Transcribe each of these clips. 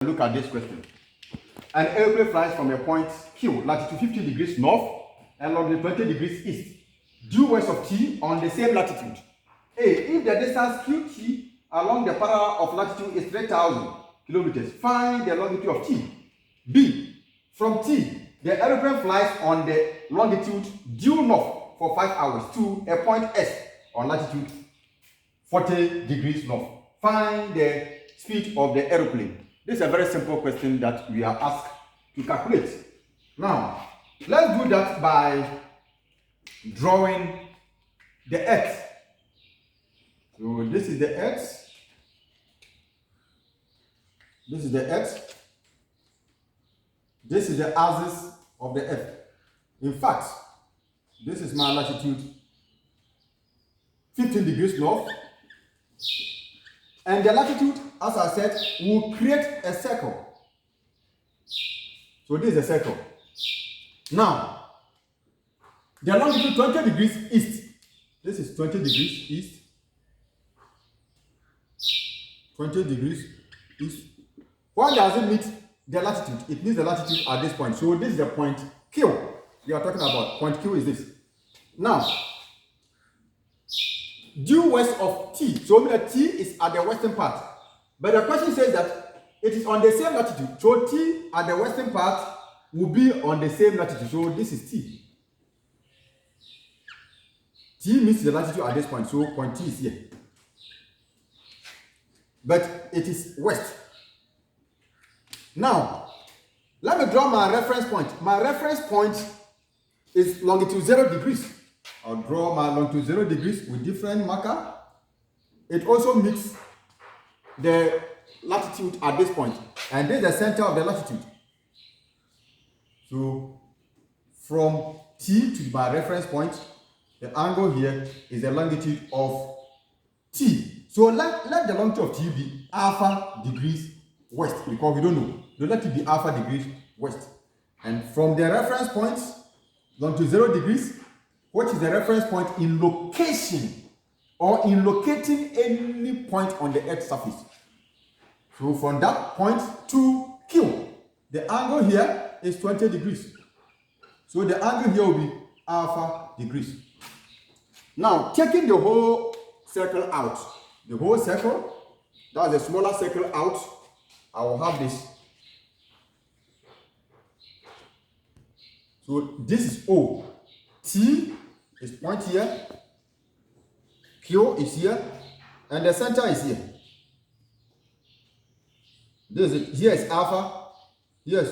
Look at this question. An airplane flies from a point Q, latitude 50 degrees north and longitude 20 degrees east, due west of T on the same latitude. A. If the distance QT along the parallel of latitude is 3,000 kilometers, find the longitude of T. B. From T, the airplane flies on the longitude due north for 5 hours to a point S on latitude 40 degrees north. Find the speed of the aeroplane. This is a very simple question that we are asked to calculate. Now, let's do that by drawing the Earth. So this is the Earth. This is the Earth. This is the axis of the Earth. In fact, this is my latitude 15 degrees north. And the latitude, as I said, will create a circle. So this is a circle. Now, the longitude 20 degrees east. This is 20 degrees east. 20 degrees east. Why does it meet the latitude? It means the latitude at this point. So this is the point Q we are talking about. Point Q is this. Now, due west of T. So the T is at the western part. But the question says that it is on the same latitude. So T at the western part will be on the same latitude. So this is T. T means the latitude at this point. So point T is here. But it is west. Now, let me draw my reference point. My reference point is longitude 0 degrees. I'll draw my longitude 0 degrees with different marker. It also meets the latitude at this point. And this is the center of the latitude. So from T to my reference point, the angle here is the longitude of T. So let the longitude of T be alpha degrees west, because we don't know. So let it be alpha degrees west. And from the reference point, longitude 0 degrees, what is the reference point in location or in locating any point on the Earth's surface? So from that point to Q, the angle here is 20 degrees. So the angle here will be alpha degrees. Now, taking the whole circle out, the whole circle, that's the smaller circle out, I will have this. So this is O. T is point here, Q is here, and the center is here. This is, here is alpha, here is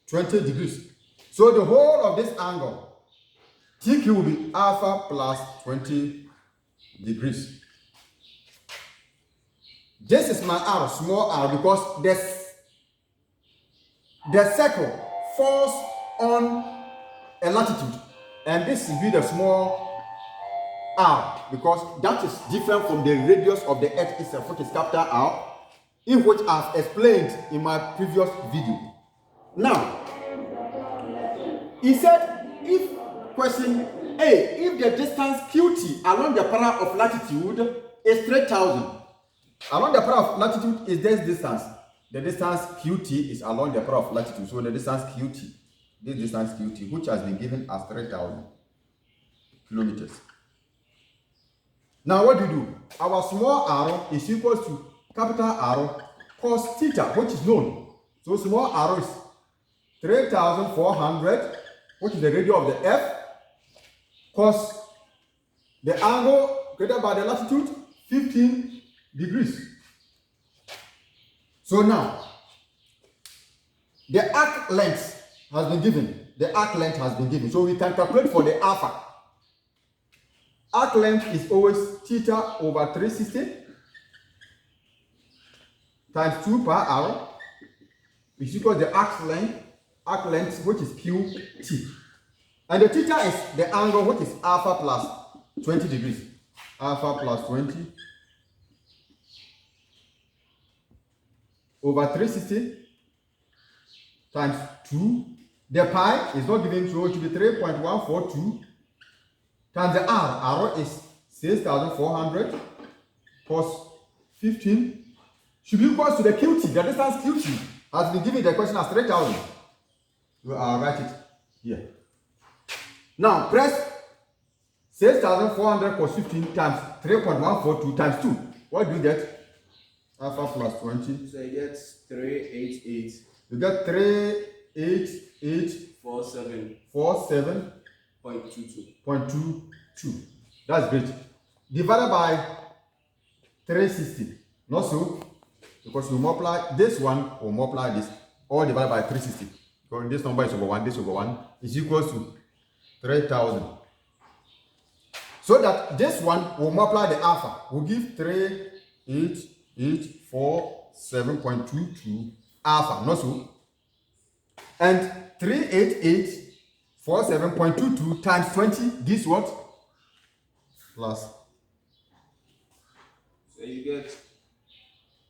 20 degrees. So the whole of this angle, TQ will be alpha plus 20 degrees. This is my R, small r, because the circle falls on a latitude. And this will be the small r, because that is different from the radius of the Earth itself, which is capital R, in which I've explained in my previous video. Now, he said, if question A, if the distance QT along the parallel of latitude is 3,000, along the parallel of latitude is this distance. The distance QT is along the parallel of latitude, so the distance QT. This distance QT, which has been given as 3,000 kilometers. Now what do you do? Our small r is equal to capital R cos theta, which is known. So small r is 3,400, which is the radius of the Earth, cos the angle created by the latitude, 15 degrees. So now, the arc length has been given. The arc length has been given. So we can calculate for the alpha. Arc length is always theta over 360 times 2 per hour, which is equal to the arc length, which is QT. And the theta is the angle, which is alpha plus 20 degrees. Alpha plus 20 over 360 times 2. The pi is not given, so it will be 3.142 times the r. R is 6,400 cos 15 should be equal to the QT. The distance QT has been given in the question as 3,000. I'll write it here. Now press 6,400 plus 15 times 3.142 times 2. What do you get? Alpha plus 20. So you get 388. You get 38847.22. That's great. Divided by 360. Not so. Because we multiply this one or multiply this. All divided by 360. Because this number is over 1, this over 1 is equal to 3,000. So that this one will multiply the alpha. Will give 38847.22 alpha. Not so. And 38847.22 times 20 gives what? Plus. So you get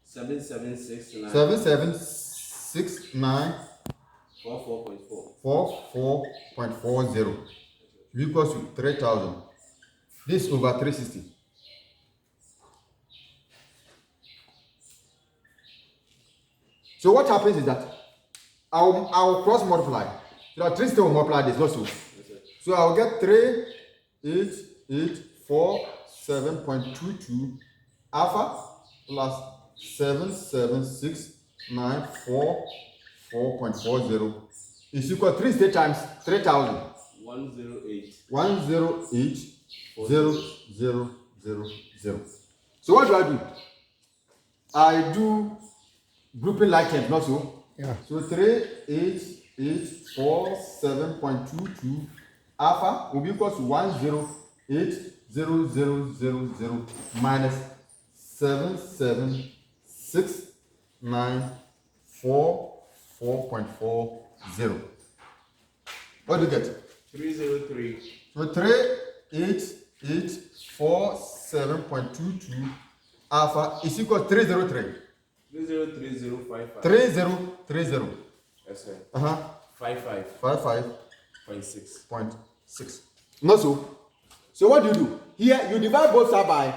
7769. 7769. 44.4. 44.40 equals to 3,000. This over 360. So what happens is that I'll cross multiply. So that 360 will multiply this also. So I'll get 38847.22 alpha plus 77694.40 is equal to 360 times 3,000. 108. 108,000. So what do? I do grouping like terms, not so? Yeah. So 38847.22 alpha will be equal to 108,000 minus 77694.40. What do you get? 303. So 38847.22 alpha is equal to 303. 303055. 3030. Yes, sir. 55. 55.6. 6. No, so what do? Here you divide both sides by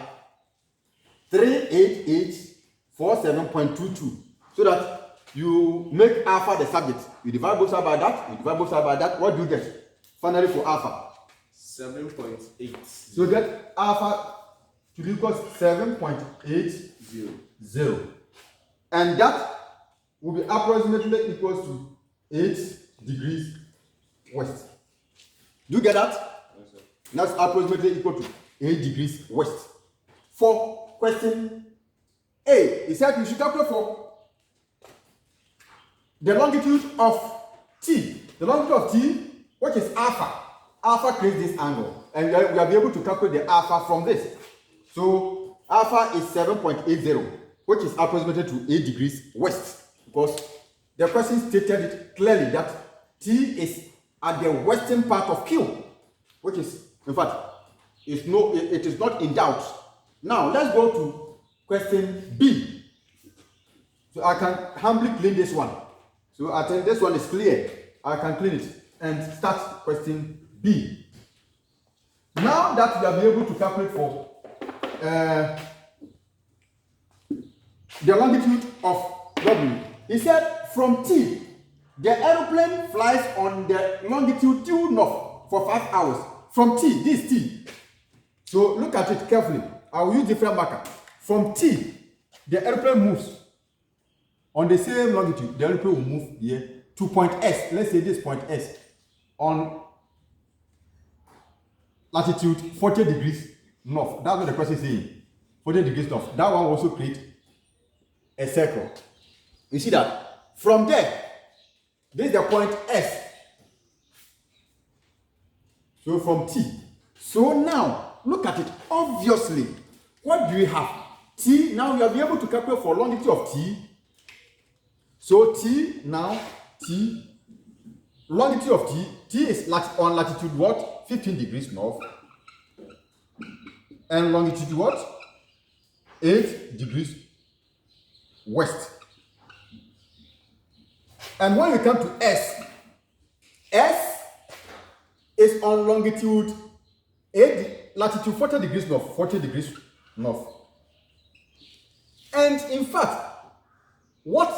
38847.22 so that you make alpha the subject. You divide both sides by that, What do you get? Finally for alpha 7.80. so you get alpha to be equal to 7.80, and that will be approximately equal to 8 degrees west. Do you get that? Yes, sir. That's approximately equal to 8 degrees west. For question A, it said you should calculate for the longitude of T. The longitude of T, which is alpha. Alpha creates this angle, and we will be able to calculate the alpha from this. So alpha is 7.80, which is approximately to 8 degrees west, because the question stated it clearly that T is at the western part of Q, which is, in fact, it is not in doubt. Now let's go to question B. So I can humbly clean this one. So I think this one is clear. I can clean it and start question B. Now that you have been able to calculate for the longitude of W, he said from T, the aeroplane flies on the longitude due north for 5 hours. From T, this T. So look at it carefully. I will use different marker. From T, the aeroplane moves on the same longitude. The aeroplane will move here to point S. Let's say this point S on latitude 40 degrees north. That's what the question is saying. 40 degrees north. That one will also create a circle. You see that? From there, this is the point S. So from T. So now, look at it. Obviously, what do we have? T. Now we will be able to calculate for longitude of T. So T, now T. Longitude of T. T is on latitude what? 15 degrees north. And longitude what? 8 degrees west. And when we come to S, S is on longitude 8, latitude 40 degrees north, 40 degrees north. And in fact, what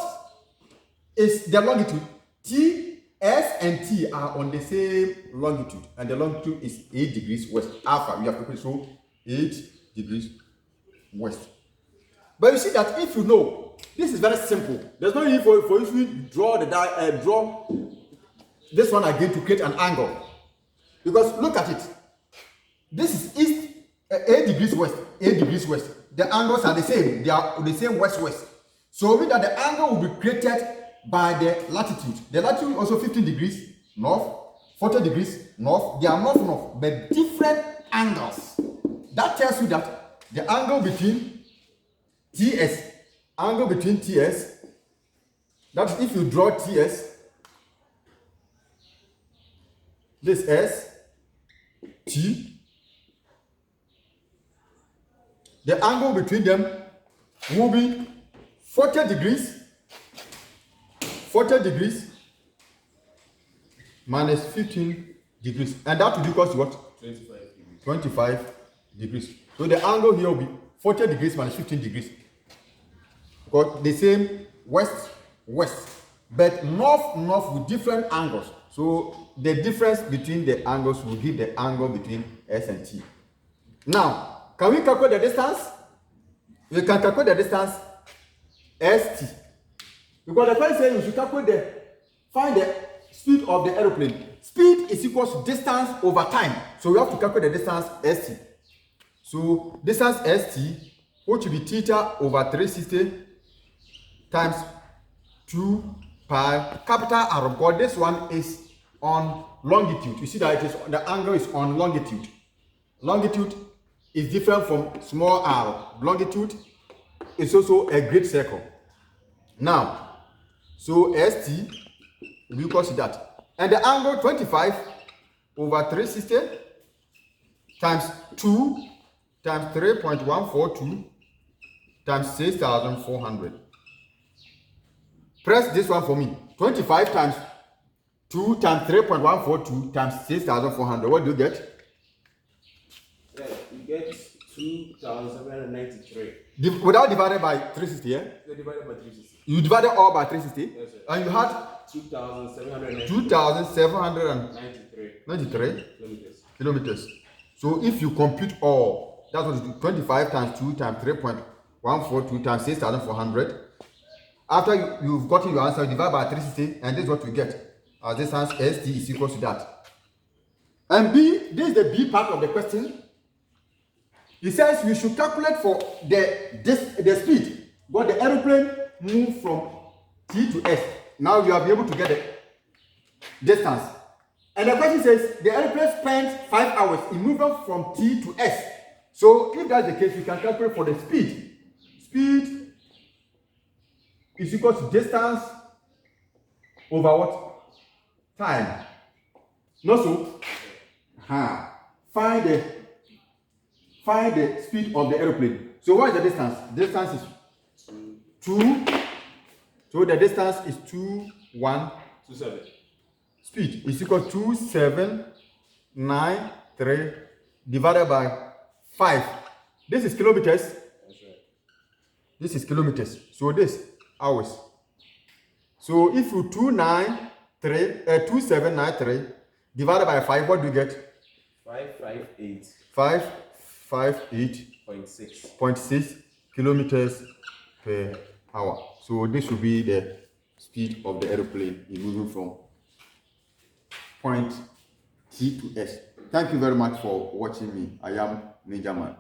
is the longitude? T, S, and T are on the same longitude, and the longitude is 8 degrees west. Alpha, we have to show 8 degrees west. But you see that if you know, this is very simple. There's no need for you to draw draw this one again to create an angle. Because look at it. This is east, 8 degrees west, 8 degrees west. The angles are the same. They are the same west-west. So mean that the angle will be created by the latitude. The latitude is also 15 degrees north, 40 degrees north. They are north, but different angles. That tells you that the angle between TS, that is if you draw TS, this S, T, the angle between them will be 40 degrees minus 15 degrees. And that will be equal to what? 25 degrees. 25 degrees. So the angle here will be 40 degrees minus 15 degrees. Because the same west, but north with different angles. So the difference between the angles will give the angle between S and T. Now, can we calculate the distance? We can calculate the distance ST. Because the question says you should find the speed of the aeroplane. Speed is equal to distance over time. So we have to calculate the distance ST. So distance ST, which will be theta over 360 times 2 pi capital R. Because this one is on longitude. You see that it is the angle is on longitude. Longitude is different from small r. Longitude is also a great circle. Now, so ST will be equal to that. And the angle 25 over 360 times 2 times 3.142 times 6,400. Press this one for me. 25 times 2 times 3.142 times 6,400. What do you get? Yeah, you get 2,793. Without divided by 360, yeah? So divided by 360. You divided all by 360? Yes, sir. And you had 2,793 kilometers. So if you compute all, that was 25 times 2 times 3.142 times 6,400. After you've gotten your answer, you divide by 360, and this is what you get. As distance ST is equal to that. And B, this is the B part of the question. It says we should calculate for the speed. But the aeroplane moved from T to S. Now you will be able to get the distance. And the question says the aeroplane spent 5 hours in moving from T to S. So if that's the case, we can calculate for the speed. Speed is equal to distance over what? Time. Not so? Find the speed of the aeroplane. So what is the distance? Distance is 2. So the distance is 27. Speed is equal to 2793 divided by 5. This is kilometers. That's right. This is kilometers. So this hours. So if you 2793 divided by 5, what do you get? 558. 558.6 kilometers per hour. So this will be the speed of the aeroplane in moving from point T to S. Thank you very much for watching me. I am Ninja Man.